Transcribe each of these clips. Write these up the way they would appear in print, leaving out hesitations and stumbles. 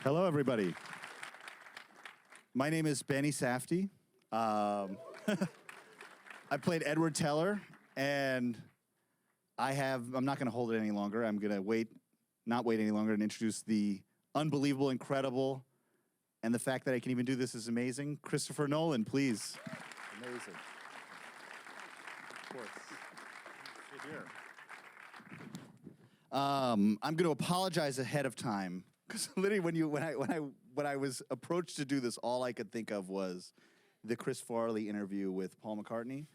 Hello, everybody. My name is Benny Safdie. I played Edward Teller, and I'm not going to hold it any longer. I'm going to not wait any longer, and introduce the unbelievable, incredible, and the fact that I can even do this is amazing. Christopher Nolan, please. Amazing. Of course. Sit here. I'm going to apologize ahead of time because literally when I was approached to do this, all I could think of was the Chris Farley interview with Paul McCartney,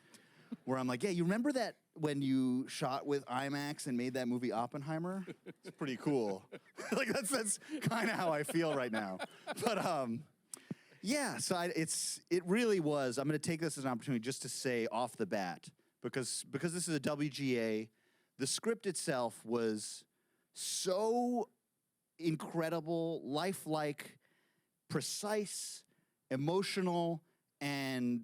where I'm like, yeah, you remember that when you shot with IMAX and made that movie Oppenheimer? It's pretty cool. Like that's kind of how I feel right now. But yeah, so it really was. I'm going to take this as an opportunity just to say off the bat, because this is a WGA. The script itself was so incredible, lifelike, precise, emotional, and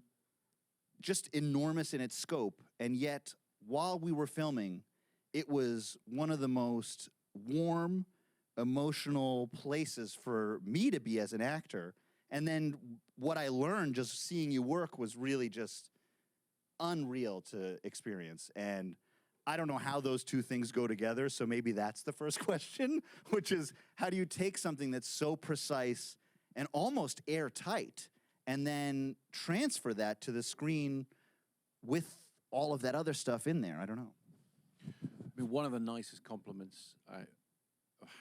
just enormous in its scope. And yet, while we were filming, it was one of the most warm, emotional places for me to be as an actor. And then what I learned just seeing you work was really just unreal to experience. And I don't know how those two things go together, so maybe that's the first question, which is how do you take something that's so precise and almost airtight and then transfer that to the screen with all of that other stuff in there? I don't know. I mean, one of the nicest compliments I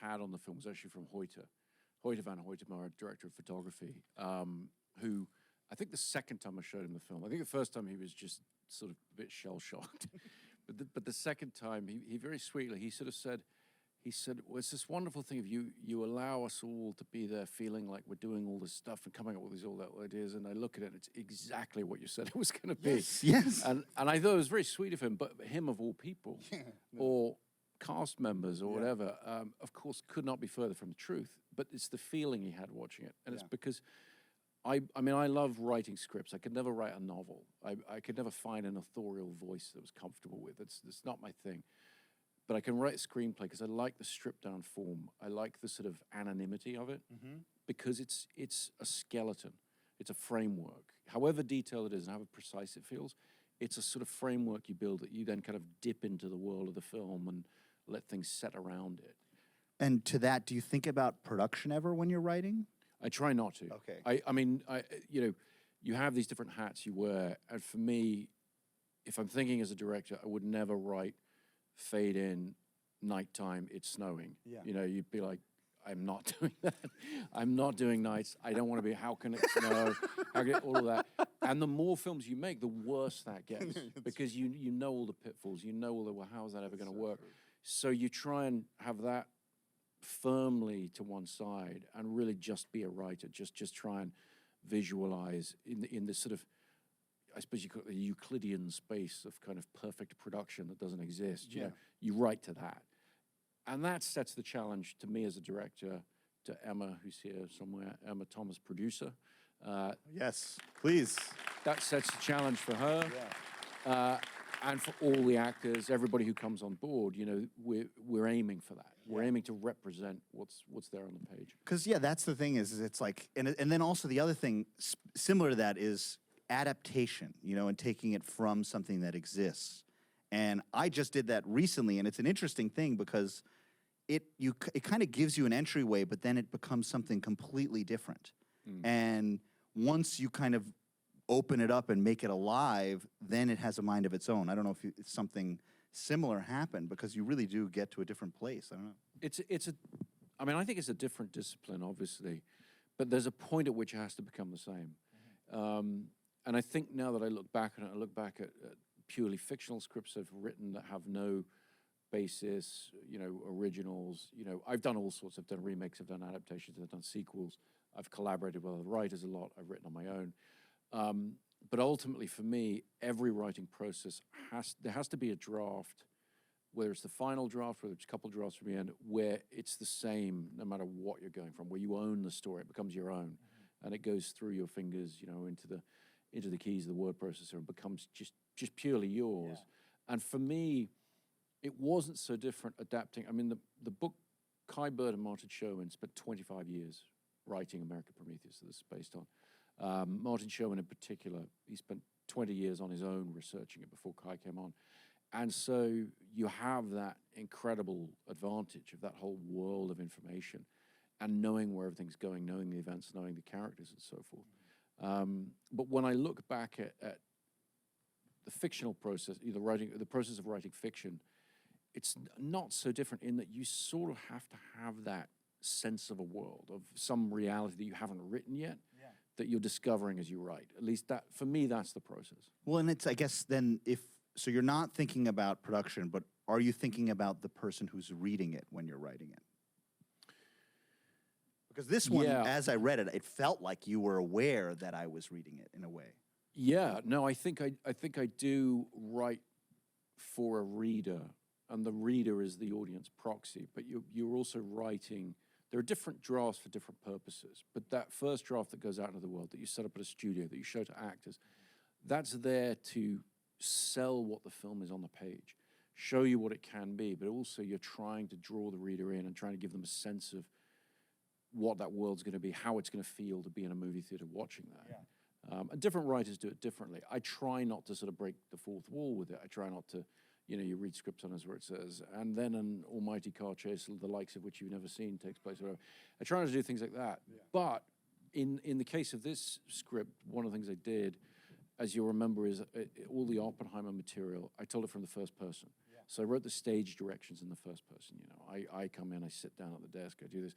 had on the film was actually from Hoyte van Hoytema, director of photography, who I think the second time I showed him the film, I think the first time he was just sort of a bit shell-shocked. But the second time, he very sweetly, he said, well, it's this wonderful thing of you allow us all to be there feeling like we're doing all this stuff and coming up with all that ideas, and I look at it, and it's exactly what you said it was going to be. Yes. And I thought it was very sweet of him, but him of all people, or cast members or whatever, of course, could not be further from the truth. But it's the feeling he had watching it, and it's because I mean, I love writing scripts. I could never write a novel. I could never find an authorial voice that was comfortable with. It's not my thing. But I can write a screenplay because I like the stripped-down form. I like the sort of anonymity of it because it's a skeleton. It's a framework. However detailed it is and however precise it feels, it's a sort of framework you build that you then kind of dip into the world of the film and let things set around it. And to that, do you think about production ever when you're writing? I try not to. Okay. I mean, you have these different hats you wear, and for me, if I'm thinking as a director, I would never write fade in, nighttime, it's snowing. Yeah. You know, you'd be like, I'm not doing that. I'm not doing nights. I don't want to be, how can it snow? How can all of that? And the more films you make, the worse that gets because you know all the pitfalls. You know all the, well, how is that ever going to work? True. So you try and have that firmly to one side and really just be a writer, just try and visualize in this sort of, I suppose you call it the Euclidean space of kind of perfect production that doesn't exist. You know, you write to that. And that sets the challenge to me as a director, to Emma, who's here somewhere, Emma Thomas, producer. Yes, please. That sets the challenge for her. And for all the actors, everybody who comes on board, you know, we're aiming for that. We're aiming to represent what's there on the page. Because that's the thing is it's like, and then also the other thing similar to that is adaptation, you know, and taking it from something that exists. And I just did that recently, and it's an interesting thing because it kind of gives you an entryway, but then it becomes something completely different. And once you kind of open it up and make it alive, then it has a mind of its own. I don't know if something similar happened because you really do get to a different place. I don't know. I mean, I think it's a different discipline, obviously, but there's a point at which it has to become the same. And I think now that I look back on it, I look back at purely fictional scripts I've written that have no basis, you know, originals. You know, I've done all sorts. I've done remakes, I've done adaptations, I've done sequels. I've collaborated with other writers a lot. I've written on my own. But ultimately, for me, every writing process there has to be a draft, whether it's the final draft, whether it's a couple drafts from the end, where it's the same no matter what you're going from, where you own the story, it becomes your own, and it goes through your fingers, you know, into the keys of the word processor and becomes just purely yours. And for me, it wasn't so different adapting. I mean, the book Kai Bird and Martin Sherwin spent 25 years writing American Prometheus that this is based on. Martin Sherwin in particular, he spent 20 years on his own researching it before Kai came on. And so you have that incredible advantage of that whole world of information and knowing where everything's going, knowing the events, knowing the characters and so forth. But when I look back at the fictional process, the process of writing fiction, it's not so different in that you sort of have to have that sense of a world, of some reality that you haven't written yet, that you're discovering as you write. At least that, for me, that's the process. Well, and it's, I guess, then so you're not thinking about production, but are you thinking about the person who's reading it when you're writing it? Because this one, as I read it, it felt like you were aware that I was reading it in a way. Yeah, no, I think I do write for a reader, and the reader is the audience proxy, but you're also writing. There are different drafts for different purposes, but that first draft that goes out into the world, that you set up at a studio, that you show to actors, that's there to sell what the film is on the page, show you what it can be, but also you're trying to draw the reader in and trying to give them a sense of what that world's going to be, how it's going to feel to be in a movie theater watching that. And different writers do it differently. I try not to sort of break the fourth wall with it. I try not to, you read scripts on us where it says, and then an almighty car chase, the likes of which you've never seen, takes place, whatever. I try not to do things like that. Yeah. But in the case of this script, one of the things I did, as you'll remember, is all the Oppenheimer material, I told it from the first person. Yeah. So I wrote the stage directions in the first person. I come in, I sit down at the desk, I do this.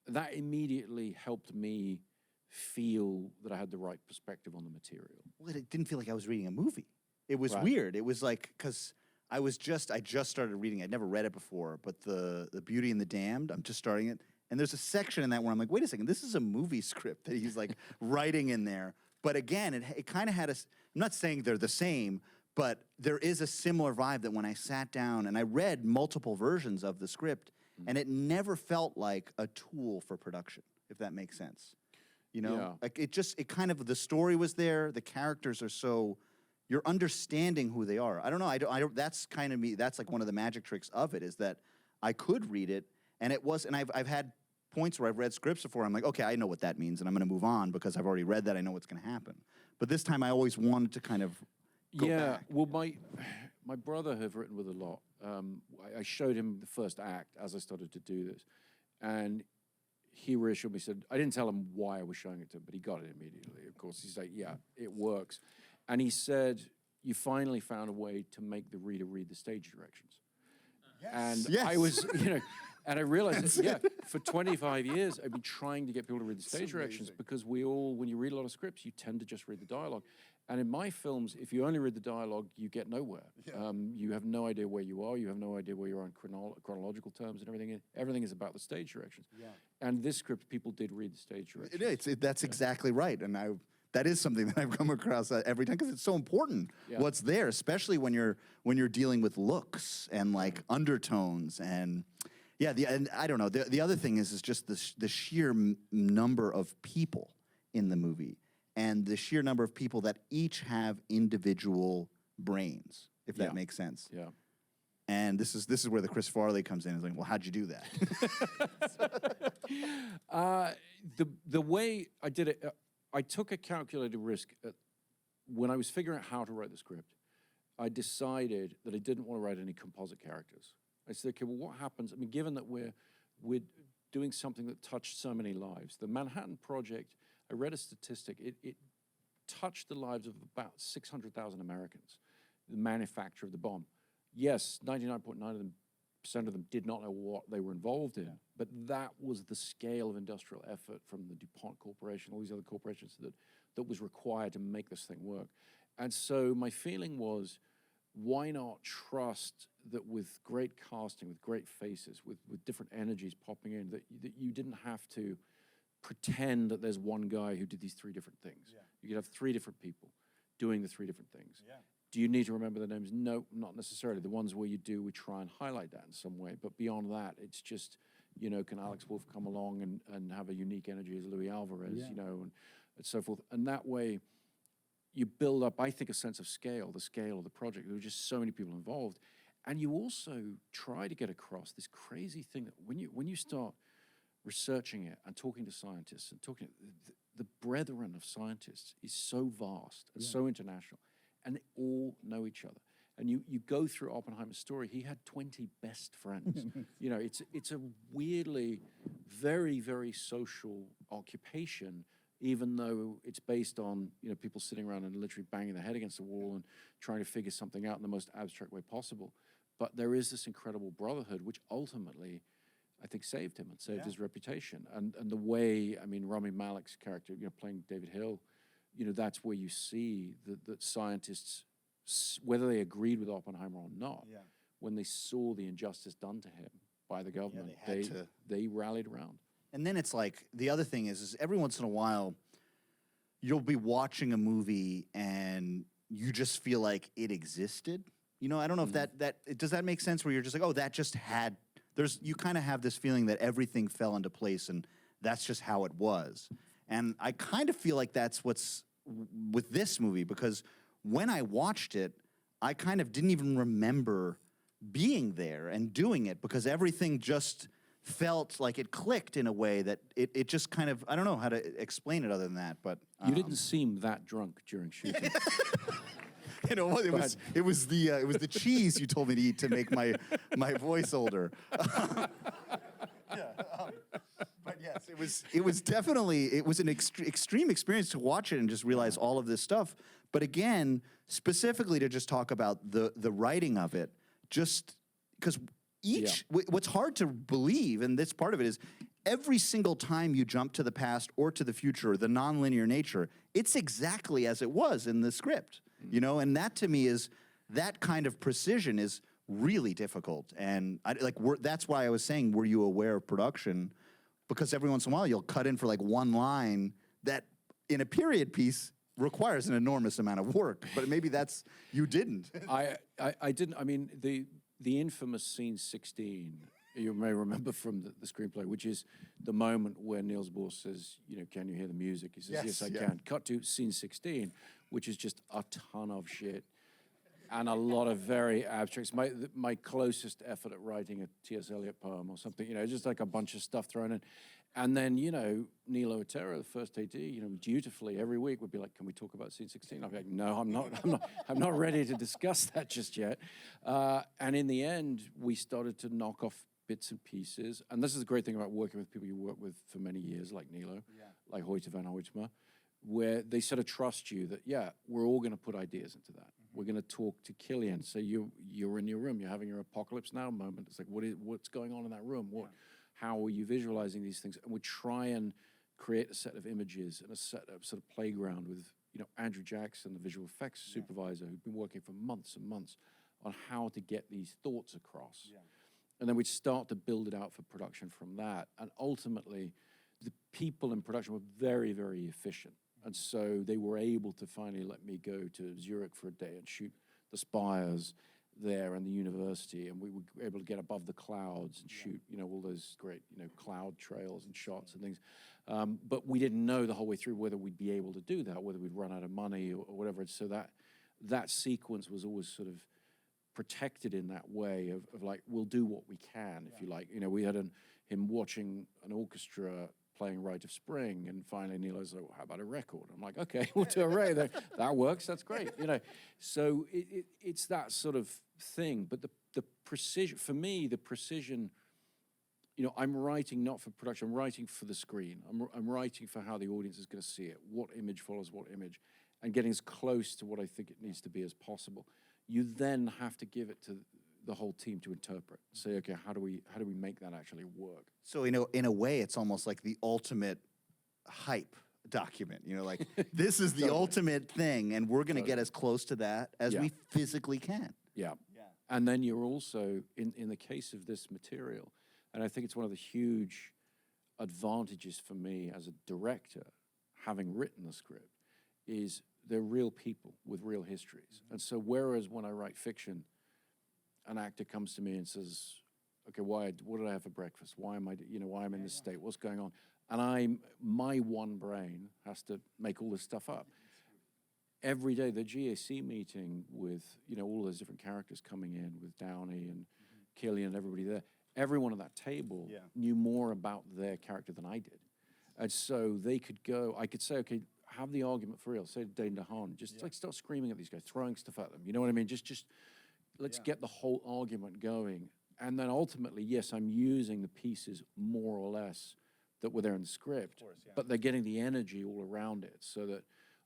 That immediately helped me feel that I had the right perspective on the material. Well, it didn't feel like I was reading a movie. It was weird. It was like, because I just started reading. I'd never read it before, but the Beauty and the Damned, I'm just starting it. And there's a section in that where I'm like, wait a second, this is a movie script that he's like writing in there. But again, it kind of had I'm not saying they're the same, but there is a similar vibe that when I sat down and I read multiple versions of the script, and it never felt like a tool for production, if that makes sense. Like it kind of, the story was there, the characters are so, you're understanding who they are. I don't know, I don't, that's kind of me, that's like one of the magic tricks of it, is that I could read it, and I've had points where I've read scripts before, I'm like, okay, I know what that means, and I'm gonna move on because I've already read that, I know what's gonna happen. But this time I always wanted to kind of go back. Well, my brother have written with a lot. I showed him the first act as I started to do this, and he reassured me, said, I didn't tell him why I was showing it to him, but he got it immediately. Of course, he's like, yeah, it works. And he said, you finally found a way to make the reader read the stage directions. Yes. And I was, and I realized that, for 25 years, I've been trying to get people to read the stage directions, because when you read a lot of scripts, you tend to just read the dialogue. And in my films, if you only read the dialogue, you get nowhere. Yeah. You have no idea where you are. You have no idea where you are in chronological terms and everything. Everything is about the stage directions. Yeah. And this script, people did read the stage directions. That's exactly right. And that is something that I've come across every time, because it's so important what's there, especially when you're dealing with looks and like undertones and and I don't know. The other thing is just the sheer number of people in the movie. And the sheer number of people that each have individual brains, if that makes sense. Yeah. And this is where the Chris Farley comes in. It's like, well, how'd you do that? The way I did it, I took a calculated risk. When I was figuring out how to write the script, I decided that I didn't want to write any composite characters. I said, okay, well, what happens? I mean, given that we're doing something that touched so many lives, the Manhattan Project, I read a statistic, it touched the lives of about 600,000 Americans, the manufacture of the bomb. Yes, 99.9% of them did not know what they were involved in, but that was the scale of industrial effort from the DuPont Corporation, all these other corporations that was required to make this thing work. And so my feeling was, why not trust that with great casting, with great faces, with different energies popping in, that you didn't have to pretend that there's one guy who did these three different things. Yeah. You could have three different people doing the three different things. Yeah. Do you need to remember the names? No, not necessarily. The ones where you do, we try and highlight that in some way. But beyond that, it's just, can Alex Wolff come along and have a unique energy as Louis Alvarez, and so forth. And that way, you build up, I think, a sense of scale, the scale of the project. There were just so many people involved. And you also try to get across this crazy thing that when you start researching it and talking to scientists and talking, the brethren of scientists is so vast and so international, and they all know each other. And you go through Oppenheimer's story, he had 20 best friends. You know, it's a weirdly very, very social occupation, even though it's based on, you know, people sitting around and literally banging their head against the wall and trying to figure something out in the most abstract way possible. But there is this incredible brotherhood, which ultimately, I think, saved him and saved his reputation. And the way, I mean, Rami Malek's character, you know, playing David Hill, you know, that's where you see that scientists, whether they agreed with Oppenheimer or not, when they saw the injustice done to him by the government, they rallied around. And then it's like, the other thing is every once in a while, you'll be watching a movie and you just feel like it existed. You know, I don't know if does that make sense, where you're just like, oh, that just had, you kind of have this feeling that everything fell into place and that's just how it was. And I kind of feel like that's what's with this movie, because when I watched it, I kind of didn't even remember being there and doing it, because everything just felt like it clicked in a way that it just kind of, I don't know how to explain it other than that, but... You didn't seem that drunk during shooting. You know, it was the cheese you told me to eat to make my voice older. But yes, it was definitely an extreme experience to watch it and just realize all of this stuff. But again, specifically to just talk about the writing of it, just because what's hard to believe, and this part of it is, every single time you jump to the past or to the future, the nonlinear nature, it's exactly as it was in the script. You know, and that to me is, that kind of precision is really difficult. And that's why I was saying, were you aware of production? Because every once in a while you'll cut in for like one line that in a period piece requires an enormous amount of work, but maybe you didn't. I didn't. I mean, the infamous scene 16, you may remember from the screenplay, which is the moment where Niels Bohr says, you know, can you hear the music? He says, yes, I can. Cut to scene 16, which is just a ton of shit and a lot of very abstracts. My closest effort at writing a T.S. Eliot poem or something, you know, just like a bunch of stuff thrown in. And then, you know, Neil Otero, the first AD, you know, dutifully every week would be like, can we talk about scene 16? I'd be like, no, I'm not ready to discuss that just yet. And in the end, we started to knock off bits and pieces. And this is the great thing about working with people you work with for many years, like Nilo, like Hoyte van Hoytema, where they sort of trust you that, we're all going to put ideas into that. We're going to talk to Killian. So you're in your room, you're having your apocalypse now moment. It's like, what's going on in that room? How are you visualizing these things? And we try and create a set of images and a set of sort of playground with, you know, Andrew Jackson, the visual effects supervisor, who'd been working for months and months on how to get these thoughts across. And then we'd start to build it out for production from that. And ultimately, the people in production were very, very efficient. And so they were able to finally let me go to Zurich for a day and shoot the spires there and the university. And we were able to get above the clouds and shoot, you know, all those great, you know, cloud trails and shots and things. But we didn't know the whole way through whether we'd be able to do that, whether we'd run out of money or whatever. So that sequence was always sort of protected in that way of like, we'll do what we can, if you like. You know, we had him watching an orchestra playing Rite of Spring, and finally Nilo's like, well, how about a record? I'm like, okay, we'll do a record. That works, that's great, you know. So it's that sort of thing, but the precision, for me, the precision, you know, I'm writing not for production, I'm writing for the screen. I'm writing for how the audience is going to see it, what image follows what image, and getting as close to what I think it needs to be as possible. You then have to give it to the whole team to interpret. Say, okay, how do we make that actually work? So in a way, it's almost like the ultimate hype document. You know, like this is the ultimate thing, and we're going to get as close to that as we physically can. Yeah. And then you're also in the case of this material, and I think it's one of the huge advantages for me as a director, having written the script, is they're real people with real histories. And so whereas when I write fiction, an actor comes to me and says, okay, what did I have for breakfast? Why am I'm in this state? What's going on? And my one brain has to make all this stuff up. every day, the GAC meeting with, all those different characters coming in with Downey and Killian and everybody there, everyone at that table knew more about their character than I did. And so they could go, I could say, okay, have the argument for real. Say to Dane DeHaan, just like start screaming at these guys, throwing stuff at them. You know what I mean? Just let's get the whole argument going. And then ultimately, yes, I'm using the pieces more or less that were there in the script, but they're getting the energy all around it so that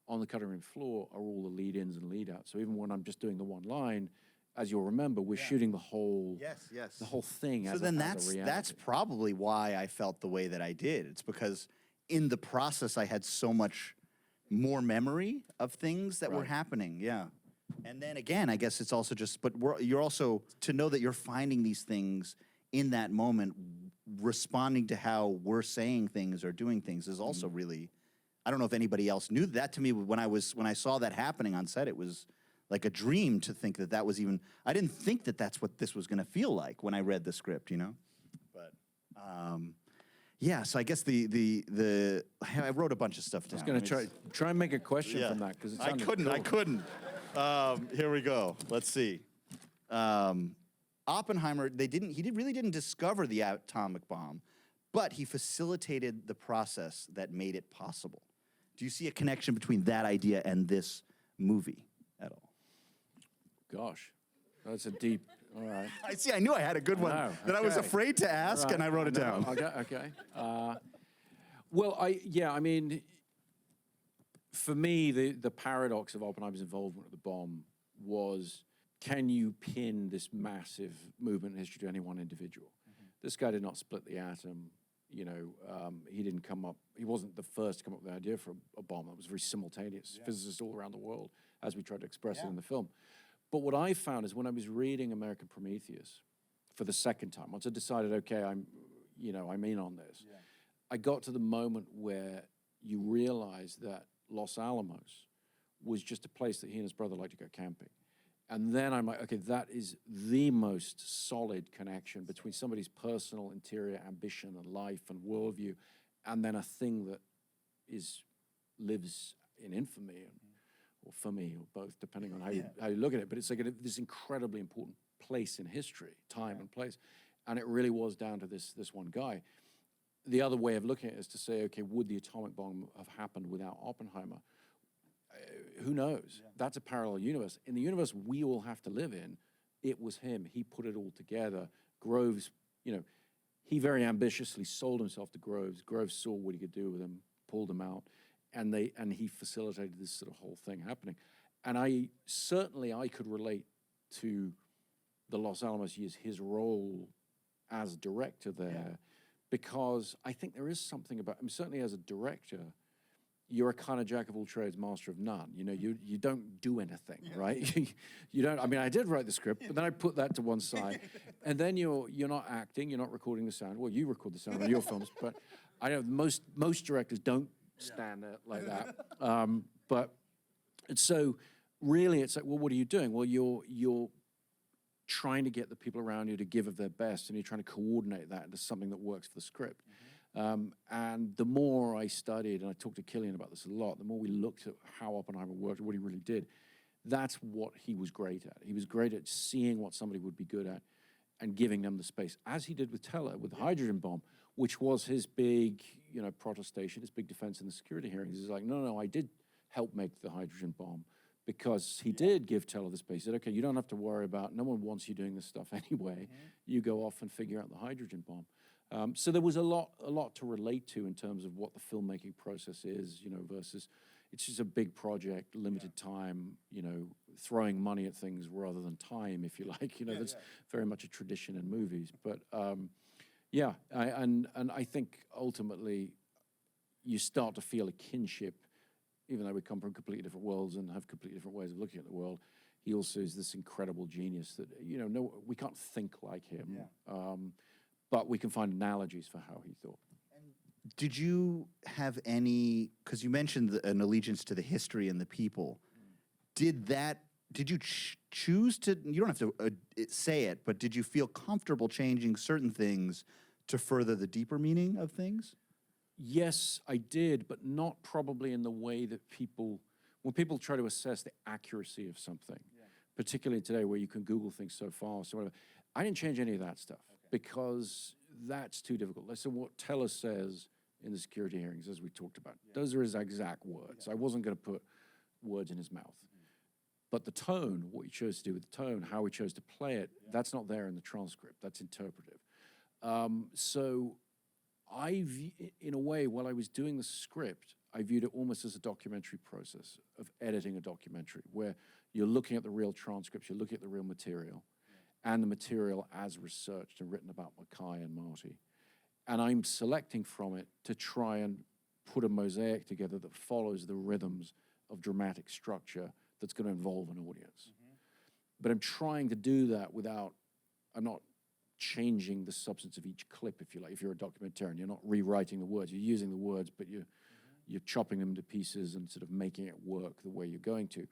on the cutting room floor are all the lead-ins and lead-outs. So even when I'm just doing the one line, as you'll remember, we're shooting the whole the whole thing as a reality. That's probably why I felt the way that I did. It's because in the process I had so much more memory of things that were happening. Yeah. And then again, I guess it's also just, but you're also, to know that you're finding these things in that moment, responding to how we're saying things or doing things is also really, I don't know if anybody else knew that. To me, when I saw that happening on set, it was like a dream to think that that was even, I didn't think that that's what this was going to feel like when I read the script, But, yeah, so I guess I wrote a bunch of stuff down. I was going to try and make a question from that because I couldn't. Here we go. Let's see. Oppenheimer, he really didn't discover the atomic bomb, but he facilitated the process that made it possible. Do you see a connection between that idea and this movie at all? Gosh, that's a deep. All right. I see. I knew I had a good one that I was afraid to ask, and I wrote it down. Okay. Well, I mean, for me, the paradox of Oppenheimer's involvement with the bomb was, can you pin this massive movement in history to any one individual? This guy did not split the atom. He didn't come up. He wasn't the first to come up with the idea for a bomb. That was very simultaneous. Physicists all around the world, as we tried to express it in the film. But what I found is when I was reading American Prometheus for the second time, once I decided, okay, I'm in on this, I got to the moment where you realize that Los Alamos was just a place that he and his brother liked to go camping. And then I'm like, okay, that is the most solid connection between somebody's personal interior ambition and life and worldview, and then a thing that lives in infamy or for me, or both, depending on how you look at it. But it's like this incredibly important place in history, time and place. And it really was down to this one guy. The other way of looking at it is to say, okay, would the atomic bomb have happened without Oppenheimer? Who knows? That's a parallel universe. In the universe we all have to live in, it was him. He put it all together. Groves, he very ambitiously sold himself to Groves. Groves saw what he could do with him, pulled him out. And he facilitated this sort of whole thing happening. And I could relate to the Los Alamos years, his role as director there, because I think there is something about, certainly as a director, you're a kind of jack of all trades, master of none. You don't do anything, right? You don't. I did write the script, but then I put that to one side, and then you're not acting, you're not recording the sound. Well, you record the sound on your films, but I know most directors don't stand there like that. But so really, it's like, well, what are you doing? Well, you're trying to get the people around you to give of their best, and you're trying to coordinate that into something that works for the script. And the more I studied, and I talked to Killian about this a lot, the more we looked at how Oppenheimer worked, what he really did, that's what he was great at. He was great at seeing what somebody would be good at and giving them the space, as he did with Teller, with the hydrogen bomb, which was his big, protestation, his big defense in the security hearings. He's like, no, I did help make the hydrogen bomb, because he did give Teller the space. He said, okay, you don't have to worry about, no one wants you doing this stuff anyway. You go off and figure out the hydrogen bomb. So there was a lot to relate to in terms of what the filmmaking process is, versus it's just a big project, limited time, throwing money at things rather than time, if you like. That's very much a tradition in movies. But I think ultimately you start to feel a kinship, even though we come from completely different worlds and have completely different ways of looking at the world. He also is this incredible genius that, we can't think like him. But we can find analogies for how he thought. Did you have any, because you mentioned an allegiance to the history and the people, did you choose to, you don't have to say it, but did you feel comfortable changing certain things to further the deeper meaning of things? Yes, I did, but not probably in the way that people when people try to assess the accuracy of something, particularly today where you can Google things so fast or whatever, I didn't change any of that stuff because that's too difficult. So what Teller says in the security hearings, as we talked about, those are his exact words. I wasn't going to put words in his mouth. But the tone, what he chose to do with the tone, how he chose to play it, that's not there in the transcript. That's interpretive. So in a way, while I was doing the script, I viewed it almost as a documentary process of editing a documentary, where you're looking at the real transcripts, you're looking at the real material, and the material as researched and written about Mackay and Marty. And I'm selecting from it to try and put a mosaic together that follows the rhythms of dramatic structure that's going to involve an audience. But I'm trying to do that without, I'm not changing the substance of each clip, if you like. If you're a documentarian, you're not rewriting the words. You're using the words, but you're chopping them to pieces and sort of making it work the way you're going to.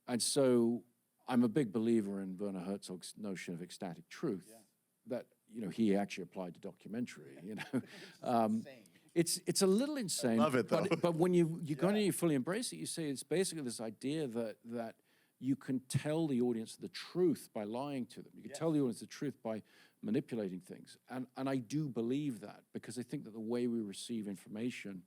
And so I'm a big believer in Werner Herzog's notion of ecstatic truth, that, you know, he actually applied to documentary, you know. It's a little insane. I love it, though. But when you go in and you fully embrace it, you say it's basically this idea that you can tell the audience the truth by lying to them. You can tell the audience the truth by manipulating things. And I do believe that, because I think that the way we receive information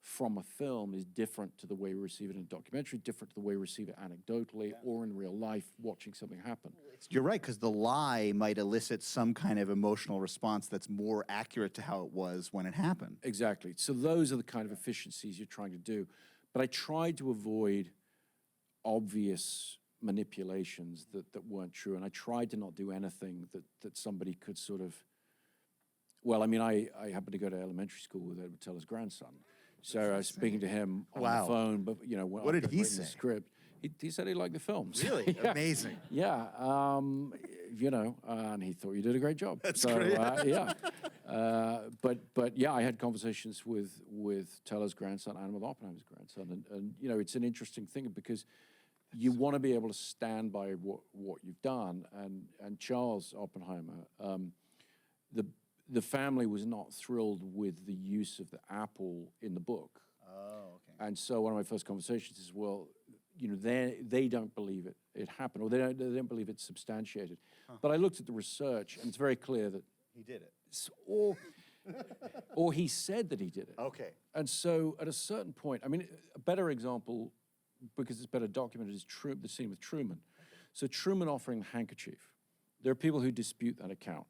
from a film is different to the way we receive it in a documentary, different to the way we receive it anecdotally or in real life watching something happen. You're right, because the lie might elicit some kind of emotional response that's more accurate to how it was when it happened. Exactly. So those are the kind of efficiencies you're trying to do. But I tried to avoid obvious manipulations that weren't true, and I tried to not do anything that somebody could sort of, well, I mean, I happened to go to elementary school with Edward Teller's grandson. So I was speaking to him on the phone, but, you know, when what did he say? The script, he said he liked the films. Really? Yeah. Amazing. Yeah, you know, and he thought you did a great job. That's great. Yeah, but yeah, I had conversations with Teller's grandson and with Oppenheimer's grandson, and you know, it's an interesting thing because you want to be able to stand by what you've done, and Charles Oppenheimer, the family was not thrilled with the use of the apple in the book. Oh, okay. And so one of my first conversations is, well, you know, they don't believe it happened, or they don't believe it's substantiated. But I looked at the research, and it's very clear that He did it. or he said that he did it. Okay. And so at a certain point, I mean, a better example, because it's better documented, is the scene with Truman. So Truman offering the handkerchief. There are people who dispute that account.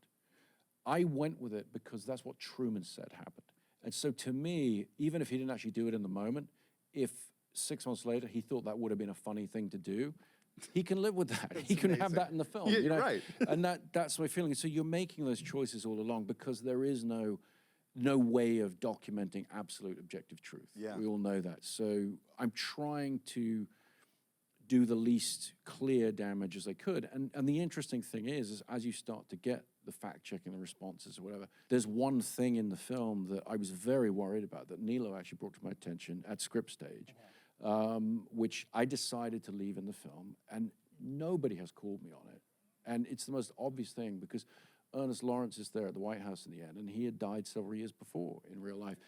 I went with it because that's what Truman said happened. And so to me, even if he didn't actually do it in the moment, if 6 months later he thought that would have been a funny thing to do, he can live with that. He can have that in the film. Yeah, you know? right. And that's my feeling. So you're making those choices all along because there is no way of documenting absolute objective truth. Yeah. We all know that. So I'm trying to do the least clear damage as I could. And the interesting thing is as you start to get the fact-checking, the responses or whatever, there's one thing in the film that I was very worried about that Nilo actually brought to my attention at script stage, which I decided to leave in the film, and nobody has called me on it. And it's the most obvious thing because Ernest Lawrence is there at the White House in the end, and he had died several years before in real life.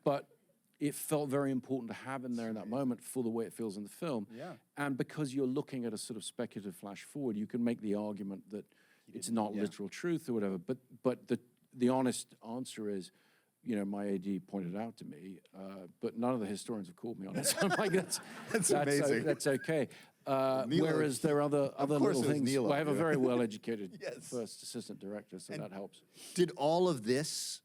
But it felt very important to have him there in that moment for the way it feels in the film. Yeah. And because you're looking at a sort of speculative flash forward, you can make the argument that it's not literal truth or whatever. But the honest answer is, you know, my AD pointed out to me, but none of the historians have called me on it. So I'm like, that's amazing. That's okay. Nilo, Whereas there are other little things. Nilo, Well, I have a very well-educated Yes. first assistant director, so that helps. Did all of this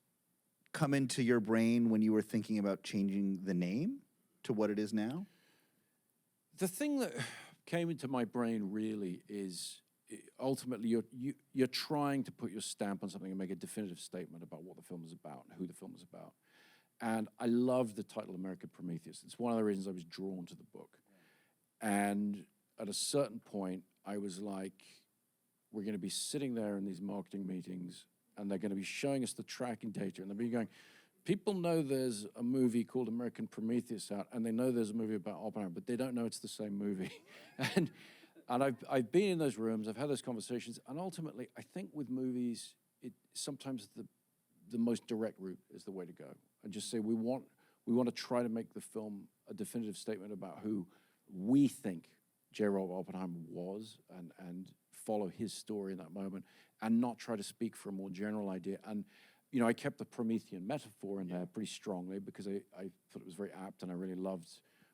come into your brain when you were thinking about changing the name to what it is now? The thing that came into my brain really is ultimately you're trying to put your stamp on something and make a definitive statement about what the film is about and who the film is about. And I love the title American Prometheus. It's one of the reasons I was drawn to the book. And at a certain point, I was like, we're going to be sitting there in these marketing meetings, and they're going to be showing us the tracking data, and they'll be going, people know there's a movie called American Prometheus out, and they know there's a movie about Oppenheimer, but they don't know it's the same movie. and I've been in those rooms, I've had those conversations, and ultimately, I think with movies, sometimes the most direct route is the way to go. And just say, we want We want to try to make the film a definitive statement about who we think J. Robert Oppenheimer was, and follow his story in that moment, and not try to speak for a more general idea. And I kept the Promethean metaphor in there pretty strongly because I thought it was very apt, and I really loved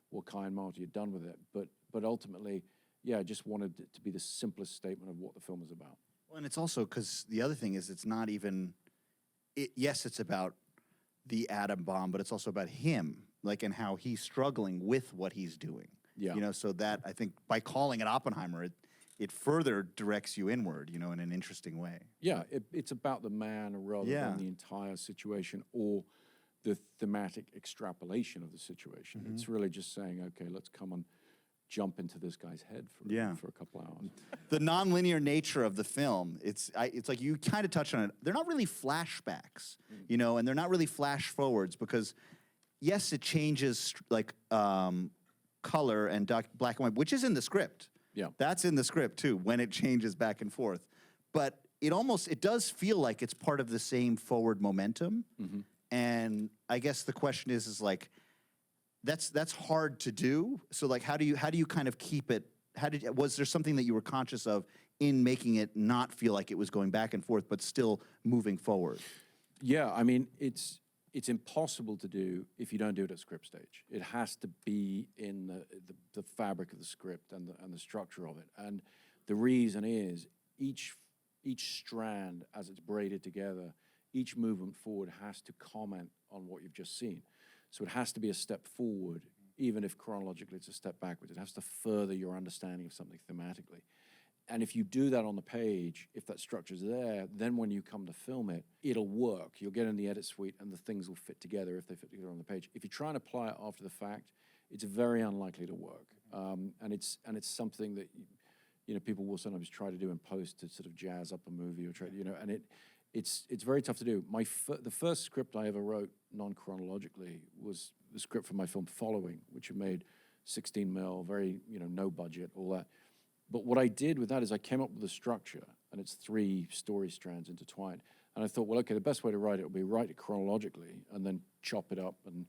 what Kai and Marty had done with it. But ultimately, I just wanted it to be the simplest statement of what the film is about. Well, and it's also because the other thing is it's not even, yes, it's about the atom bomb, but it's also about him, like, and how he's struggling with what he's doing. Yeah. So that, I think, by calling it Oppenheimer, it further directs you inward, in an interesting way. Yeah, it's about the man rather than the entire situation or the thematic extrapolation of the situation. It's really just saying, okay, let's come and jump into this guy's head for a couple hours. The nonlinear nature of the film, it's like you kind of touched on it. They're not really flashbacks, and they're not really flash forwards because, yes, it changes like color and black and white, which is in the script. Yeah, that's in the script too when it changes back and forth. But it does feel like it's part of the same forward momentum. And I guess the question is like, that's hard to do. So like, how do you kind of keep it? Was there something that you were conscious of in making it not feel like it was going back and forth, but still moving forward? Yeah, I mean, it's impossible to do if you don't do it at script stage. It has to be in the fabric of the script and the structure of it. And the reason is each strand, as it's braided together, each movement forward has to comment on what you've just seen. So it has to be a step forward, even if chronologically it's a step backwards. It has to further your understanding of something thematically. And if you do that on the page, if that structure's there, then when you come to film it, it'll work. You'll get in the edit suite and the things will fit together if they fit together on the page. If you try and apply it after the fact, it's very unlikely to work. And it's something that people will sometimes try to do in post to sort of jazz up a movie or try, and it's very tough to do. The first script I ever wrote non-chronologically was the script for my film Following, which I made 16 mil, very, no budget, all that. But what I did with that is I came up with a structure, and it's 3 story strands intertwined. And I thought, well, okay, the best way to write it would be write it chronologically and then chop it up. And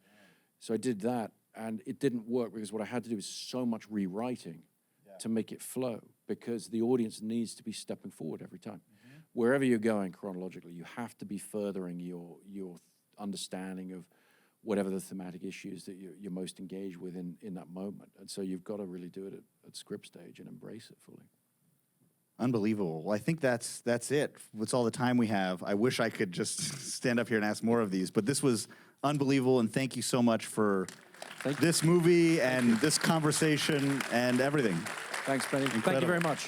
so I did that, and it didn't work because what I had to do was so much rewriting to make it flow, because the audience needs to be stepping forward every time. Wherever you're going chronologically, you have to be furthering your understanding of whatever the thematic issues that you're most engaged with in that moment. And so you've got to really do it at script stage and embrace it fully. Unbelievable. Well, I think that's it. That's all the time we have. I wish I could just stand up here and ask more of these, but this was unbelievable, and thank you so much for this movie and this conversation and everything. Thanks, Benny. Incredible. Thank you very much.